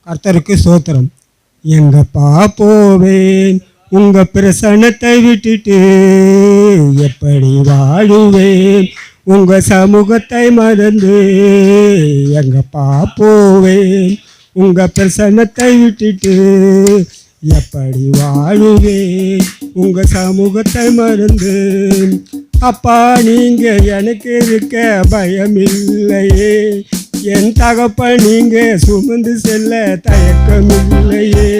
கர்த்தருக்கு ஸ்தோத்திரம். எங்கப்பா போவேன் உங்க பிரசன்னத்தை விட்டுட்டு, எப்படி வாழுவேன் உங்க சமூகத்தை மறந்து. எங்கப்பா போவேன் உங்க பிரசன்னத்தை விட்டுட்டு, எப்படி வாழுவேன் உங்க சமூகத்தை மறந்து. அப்பா நீங்க எனக்கு இருக்க பயமில்லையே, என் தகப்ப நீங்க சுமந்து செல்ல தயக்கமில்லையே.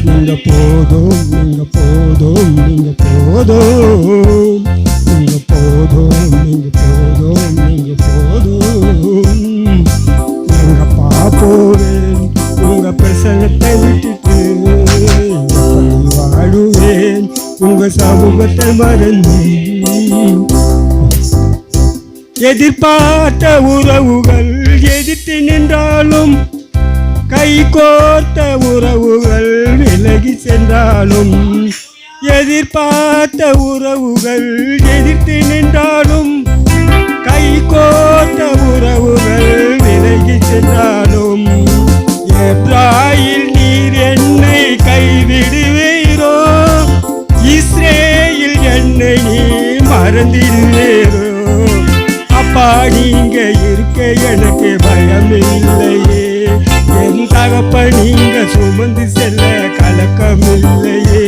நீங்க போதும், நீங்க போதும், நீங்க போதும், நீங்க போதும், நீங்க போதும், நீங்க போதும். எங்கப்பா போவேன் உங்க பிரசன்னத்தை விட்டுட்டு, எப்படி வாழுவேன் உங்க சமூகத்தை மறந்து. எதிர்பார்த்த உறவுகள் எதிர்த்து நின்றாலும், கை கோர்த்த உறவுகள் விலகி சென்றாலும், எதிர்பார்த்த உறவுகள் எதிர்த்து நின்றாலும், கை கோர்த்த உறவுகள் விலகி சென்றாலும், எப்ராயில் நீர் என்னை கைவிடுவீரோ, இஸ்ரேல் என்னை நீ மறந்திடுவீரோ. அப்பா நீங்க இருக்க எனக்கு பயமில்லையே, என் தகப்ப நீங்க சுமந்து செல்ல கலக்கமில்லையே.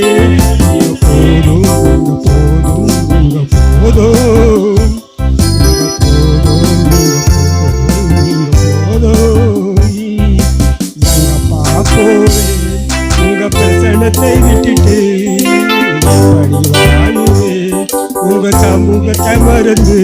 நீங்க போதும், நீங்க போதும், நீங்க போதும், நீங்க போதும். எங்கப்பா போவேன் உங்க பிரசன்னத்தை விட்டுட்டு, எப்படி வாழுவேன் உங்க சமூகத்தை மறந்து.